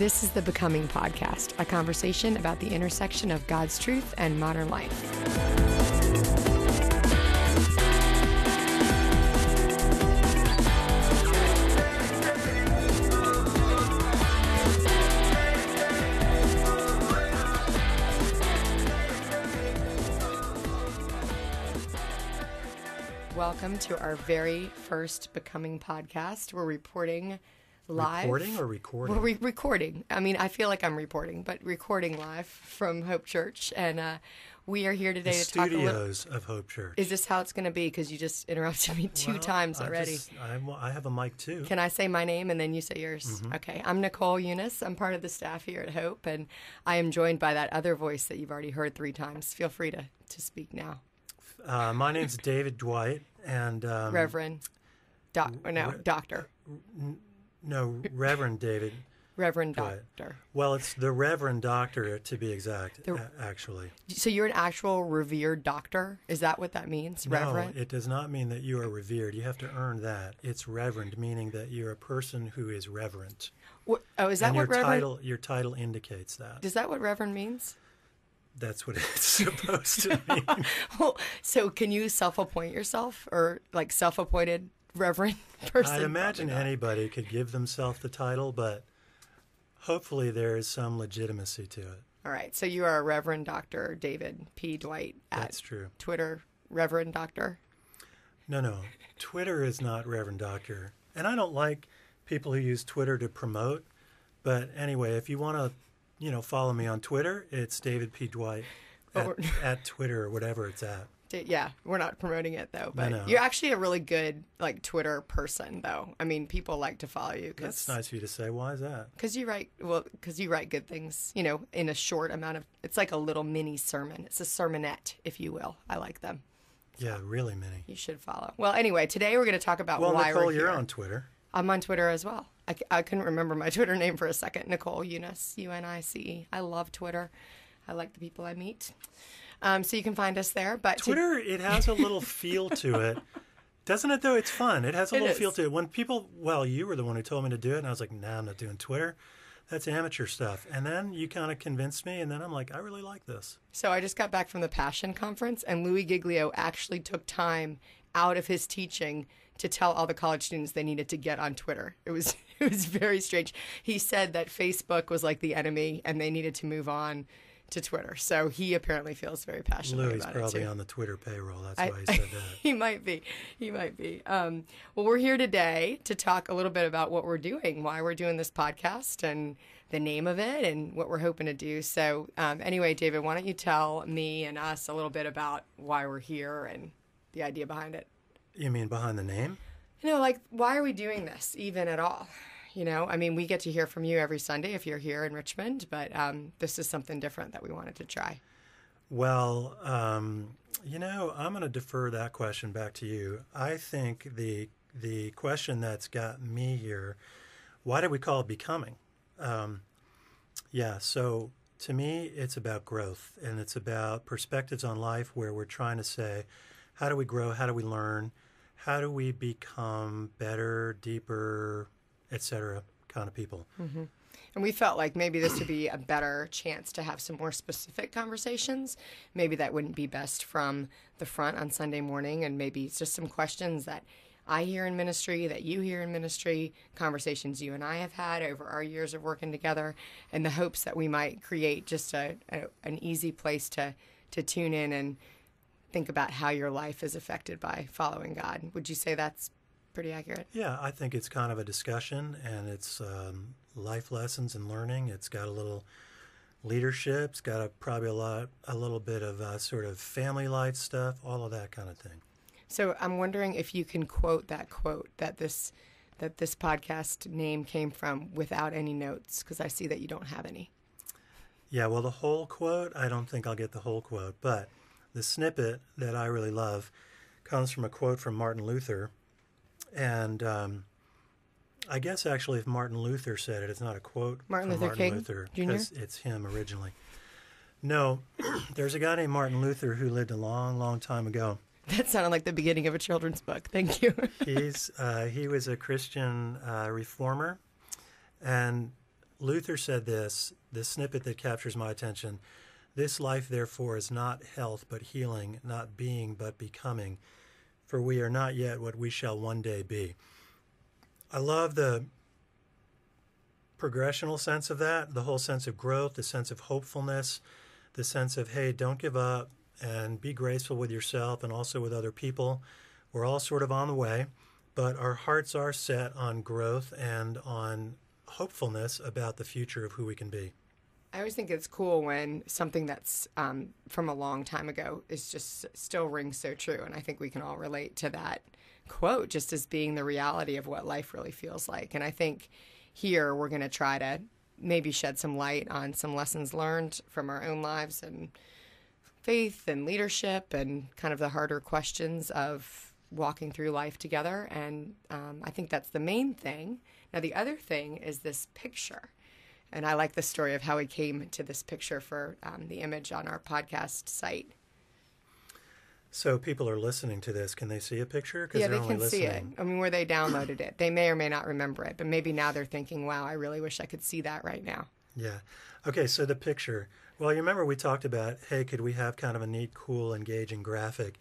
This is the Becoming Podcast, a conversation about the intersection of God's truth and modern life. Welcome to our very first Becoming Podcast. We're reporting live. Reporting or recording? We're recording. I mean, I feel like I'm reporting, but recording live from Hope Church. And we are here today to talk a little... Studios of Hope Church. Is this how it's going to be? Because you just interrupted me two times already. I have a mic too. Can I say my name and then you say yours? Mm-hmm. Okay. I'm Nicole Eunice. I'm part of the staff here at Hope. And I am joined by that other voice that you've already heard 3 times. Feel free to speak now. My name's David Dwight. And Reverend. Doctor. No, Reverend David. Reverend Dwight. Doctor. Well, it's the Reverend Doctor, to be exact, actually. So you're an actual revered doctor? Is that what that means, Reverend? No, it does not mean that you are revered. You have to earn that. It's Reverend, meaning that you're a person who is reverent. Is that what Reverend... Your title indicates that. Is that what Reverend means? That's what it's supposed to mean. Well, so can you self-appoint yourself or like self-appointed Reverend person? I'd imagine anybody could give themselves the title, but hopefully there is some legitimacy to it. All right. So you are Reverend Dr. David P. Dwight at That's true. Twitter, Reverend Doctor? No. Twitter is not Reverend Doctor. And I don't like people who use Twitter to promote. But anyway, if you want to, follow me on Twitter, it's David P. Dwight at Twitter or whatever it's at. Yeah, we're not promoting it though, but No. You're actually a really good Twitter person though. I mean, people like to follow you. That's nice of you to say. Why is that? Because you write good things, in a short amount of, it's like a little mini sermon. It's a sermonette, if you will. I like them. So yeah, really many. You should follow. Well, anyway, today we're going to talk about why Nicole, we're here. you're on Twitter. I'm on Twitter as well. I couldn't remember my Twitter name for a second. Nicole Eunice, UNICE. I love Twitter. I like the people I meet. So you can find us there. But Twitter, it has a little feel to it. Doesn't it, though? It's fun. It has a little feel to it. When people, you were the one who told me to do it, and I was like, nah, I'm not doing Twitter. That's amateur stuff. And then you kind of convinced me, and then I'm like, I really like this. So I just got back from the Passion Conference, and Louis Giglio actually took time out of his teaching to tell all the college students they needed to get on Twitter. It was very strange. He said that Facebook was like the enemy, and they needed to move on to Twitter. So he apparently feels very passionate about it too. Louis probably on the Twitter payroll. That's why he said that. He might be. Well, we're here today to talk a little bit about what we're doing, why we're doing this podcast, and the name of it, and what we're hoping to do. So anyway, David, why don't you tell me and us a little bit about why we're here and the idea behind it? You mean behind the name? Why are we doing this even at all? We get to hear from you every Sunday if you're here in Richmond, but this is something different that we wanted to try. Well, I'm going to defer that question back to you. I think the question that's got me here, why did we call it Becoming? So to me, it's about growth, and it's about perspectives on life where we're trying to say, how do we grow? How do we learn? How do we become better, deeper, etc. kind of people? Mm-hmm. And we felt like maybe this would be a better chance to have some more specific conversations. Maybe that wouldn't be best from the front on Sunday morning, and maybe it's just some questions that I hear in ministry, that you hear in ministry, conversations you and I have had over our years of working together, and the hopes that we might create just an easy place to tune in and think about how your life is affected by following God. Would you say that's pretty accurate? Yeah, I think it's kind of a discussion, and it's life lessons and learning. It's got a little leadership. It's got a little bit of sort of family life stuff, all of that kind of thing. So I'm wondering if you can quote that this podcast name came from without any notes, because I see that you don't have any. Yeah, well, the whole quote, I don't think I'll get the whole quote, but the snippet that I really love comes from a quote from Martin Luther. And I guess actually if Martin Luther said it, it's not a quote Martin from Luther Martin King Luther, Jr.? because it's him originally. No, there's a guy named Martin Luther who lived a long, long time ago. That sounded like the beginning of a children's book. Thank you. He was a Christian reformer, and Luther said this snippet that captures my attention. This life, therefore, is not health, but healing, not being, but becoming. For we are not yet what we shall one day be. I love the progressional sense of that, the whole sense of growth, the sense of hopefulness, the sense of, hey, don't give up and be graceful with yourself and also with other people. We're all sort of on the way, but our hearts are set on growth and on hopefulness about the future of who we can be. I always think it's cool when something that's from a long time ago is just still rings so true. And I think we can all relate to that quote just as being the reality of what life really feels like. And I think here we're going to try to maybe shed some light on some lessons learned from our own lives and faith and leadership and kind of the harder questions of walking through life together. And I think that's the main thing. Now, the other thing is this picture. And I like the story of how we came to this picture for the image on our podcast site. So people are listening to this. Can they see a picture? Yeah, they can see it. I mean, where they downloaded it. They may or may not remember it, but maybe now they're thinking, wow, I really wish I could see that right now. Yeah. Okay, so the picture. Well, you remember we talked about, hey, could we have kind of a neat, cool, engaging graphic?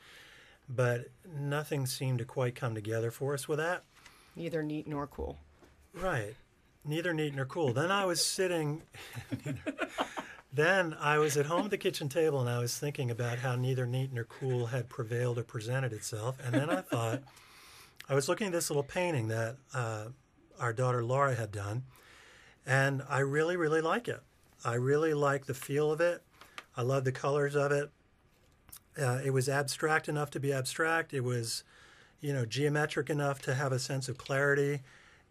But nothing seemed to quite come together for us with that. Neither neat nor cool. Right. Neither neat nor cool. Then I was sitting, then I was at home at the kitchen table and I was thinking about how neither neat nor cool had prevailed or presented itself. And then I thought, I was looking at this little painting that our daughter Laura had done, and I really, really like it. I really like the feel of it. I love the colors of it. It was abstract enough to be abstract. It was, geometric enough to have a sense of clarity.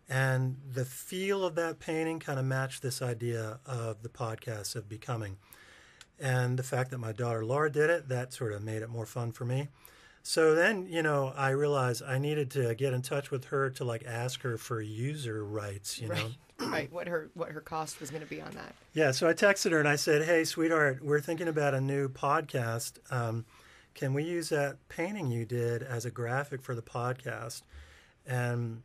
And the feel of that painting kind of matched this idea of the podcast of becoming. And the fact that my daughter Laura did it, that sort of made it more fun for me. So then, I realized I needed to get in touch with her to ask her for user rights, know. Right. What her cost was going to be on that. Yeah. So I texted her and I said, hey, sweetheart, we're thinking about a new podcast. Can we use that painting you did as a graphic for the podcast? And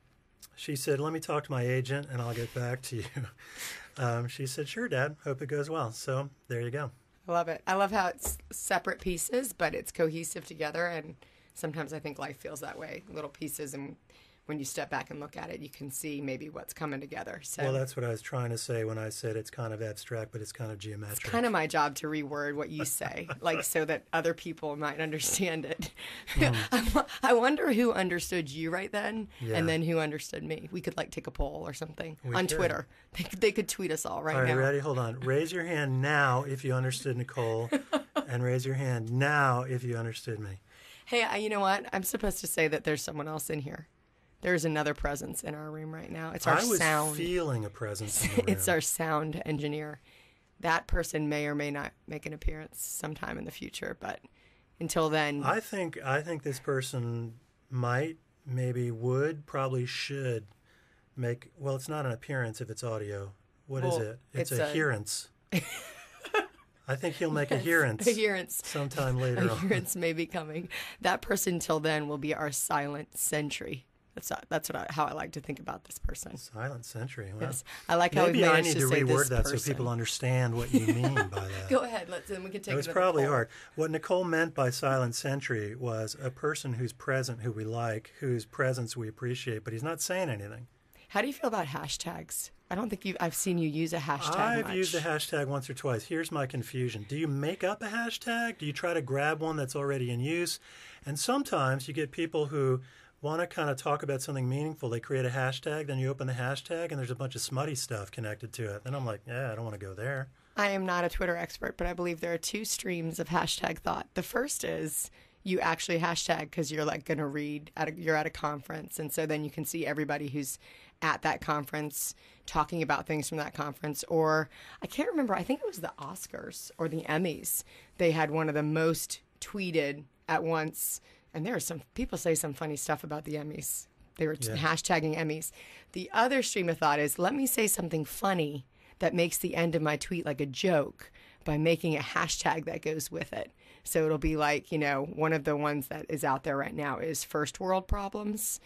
she said, let me talk to my agent and I'll get back to you. She said, sure, Dad. Hope it goes well. So there you go. I love it. I love how it's separate pieces, but it's cohesive together. And sometimes I think life feels that way, little pieces. And when you step back and look at it, you can see maybe what's coming together. So, well, that's what I was trying to say when I said it's kind of abstract, but it's kind of geometric. It's kind of my job to reword what you say, so that other people might understand it. I wonder who understood you right then, and then who understood me. We could take a poll or something on Twitter. They could tweet us all now. All right, ready? Hold on. Raise your hand now if you understood Nicole, and raise your hand now if you understood me. Hey, you know what? I'm supposed to say that there's someone else in here. There's another presence in our room right now. It's our sound. I was feeling a presence in the room. It's our sound engineer. That person may or may not make an appearance sometime in the future, but until then, I think this person might, maybe would, probably should make. Well, it's not an appearance if it's audio. What is it? It's a hearance. I think he'll make a hearance sometime later on. A hearance may be coming. That person till then will be our silent sentry. That's how I like to think about this person. Silent sentry. Well, yes, I like how we managed to say this person. Maybe I need to reword that so people understand what you mean by that. Go ahead. Then we can take it. It was probably hard. What Nicole meant by silent sentry was a person who's present, who we like, whose presence we appreciate, but he's not saying anything. How do you feel about hashtags? I don't think I've seen you use a hashtag I've used a hashtag once or twice. Here's my confusion. Do you make up a hashtag? Do you try to grab one that's already in use? And sometimes you get people who want to kind of talk about something meaningful. They create a hashtag, then you open the hashtag, and there's a bunch of smutty stuff connected to it. Then I'm like, yeah, I don't want to go there. I am not a Twitter expert, but I believe there are two streams of hashtag thought. The first is you actually hashtag because you're going to read, you're at a conference, and so then you can see everybody who's at that conference talking about things from that conference. Or I can't remember, I think it was the Oscars or the Emmys. They had one of the most tweeted at once. And there are some people say some funny stuff about the Emmys. They were hashtagging Emmys. The other stream of thought is, let me say something funny that makes the end of my tweet like a joke by making a hashtag that goes with it. So it'll be one of the ones that is out there right now is first world problems.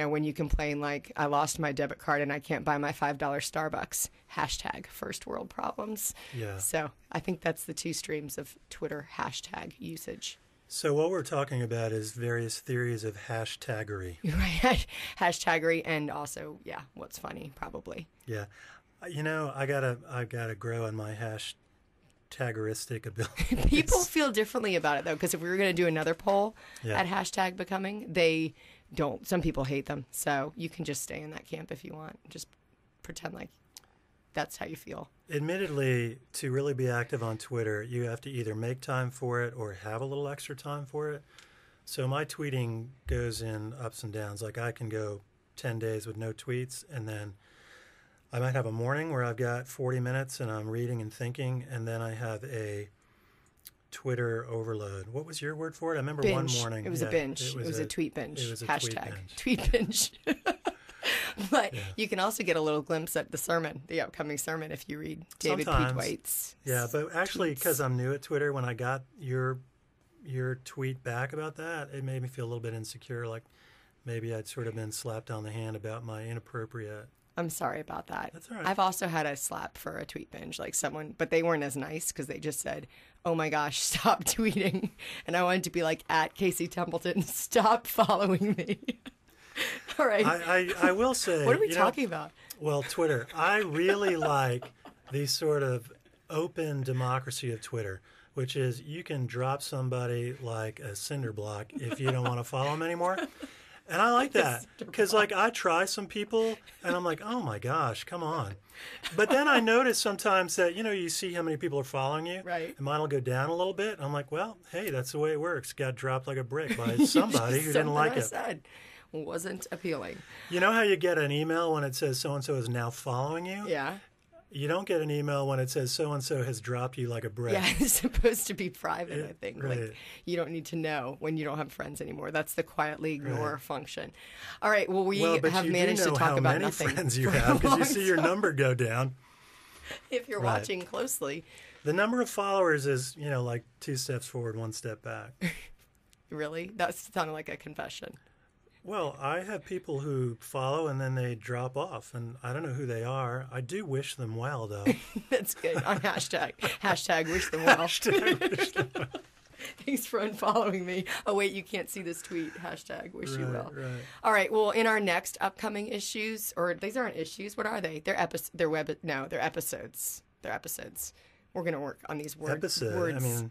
when you complain like, I lost my debit card and I can't buy my $5 Starbucks, hashtag first world problems. Yeah. So I think that's the two streams of Twitter hashtag usage. So what we're talking about is various theories of hashtaggery. Right. Hashtaggery and also, what's funny, probably. Yeah. I gotta grow on my hashtaggeristic ability. People feel differently about it, though, because if we were going to do another poll Yeah. at hashtag becoming, they don't. Some people hate them. So you can just stay in that camp if you want. Just pretend like that's how you feel. Admittedly, to really be active on Twitter, you have to either make time for it or have a little extra time for it. So my tweeting goes in ups and downs. Like I can go 10 days with no tweets, and then I might have a morning where I've got 40 minutes and I'm reading and thinking, and then I have a Twitter overload. What was your word for it? I remember Binge. one morning. It was a binge. It was a tweet binge. It was a hashtag tweet binge. tweet binge. But you can also get a little glimpse at the sermon, the upcoming sermon, if you read David Sometimes. P. White's. Yeah, but actually, tweets. because I'm new at Twitter, when I got your tweet back about that, it made me feel a little bit insecure, like maybe I'd sort of been slapped on the hand about my inappropriate. I'm sorry about that. That's all right. I've also had a slap for a tweet binge, like someone, but they weren't as nice because they just said, "Oh my gosh, stop tweeting," and I wanted to be like, at Casey Templeton, stop following me. All right. I will say. What are we talking about? Well, Twitter. I really like the sort of open democracy of Twitter, which is you can drop somebody like a cinder block if you don't want to follow them anymore. And I like that because, like, I try some people and I'm like, oh my gosh, come on. But then I notice sometimes that, you see how many people are following you. Right. And mine will go down a little bit. I'm like, well, hey, that's the way it works. Got dropped like a brick by somebody who didn't like I it. said wasn't appealing. You know how you get an email when it says so-and-so is now following you? Yeah. You don't get an email when it says so-and-so has dropped you like a brick. Yeah, it's supposed to be private, I think. Right. Like, you don't need to know when you don't have friends anymore. That's the quietly ignore function. All right, well, but have you managed do know to talk how about many nothing. friends you for a have because you long see your time. number go down. If you're Right. watching closely. The number of followers is, like 2 steps forward, 1 step back. Really? That sounded like a confession. Well, I have people who follow and then they drop off, and I don't know who they are. I do wish them well, though. That's good. On hashtag. Hashtag wish them well. Thanks for unfollowing me. Oh, wait, you can't see this tweet. Hashtag wish you well. Right. All right, well, in our next upcoming issues, or these aren't issues, what are they? They're episodes. They're episodes. We're going to work on these words. Episode. I mean,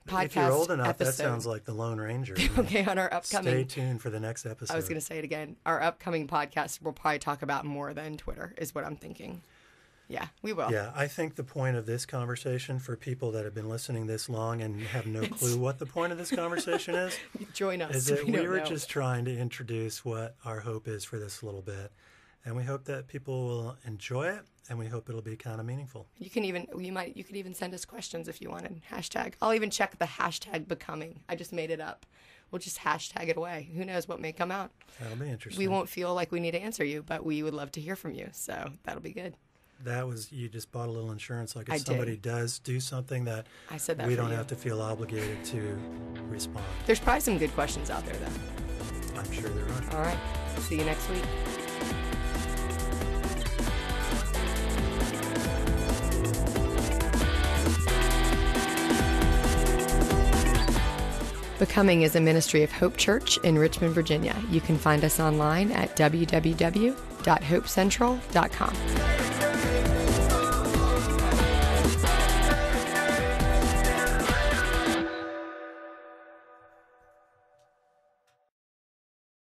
podcast if you're old enough, episode. that sounds like the Lone Ranger. Okay, on our upcoming. Stay tuned for the next episode. I was going to say it again. Our upcoming podcast will probably talk about more than Twitter, is what I'm thinking. Yeah, we will. Yeah, I think the point of this conversation for people that have been listening this long and have no clue what the point of this conversation is, Join us. is that we were know. just trying to introduce what our hope is for this little bit. And we hope that people will enjoy it, and we hope it'll be kind of meaningful. You could even send us questions if you wanted. Hashtag. I'll even check the hashtag becoming. I just made it up. We'll just hashtag it away. Who knows what may come out. That'll be interesting. We won't feel like we need to answer you, but we would love to hear from you. So that'll be good. That was, you just bought a little insurance. Like if I did. somebody does do something that I said that we for don't you. have to feel obligated to respond. There's probably some good questions out there, though. I'm sure there are. All right. See you next week. Becoming is a ministry of Hope Church in Richmond, Virginia. You can find us online at www.hopecentral.com.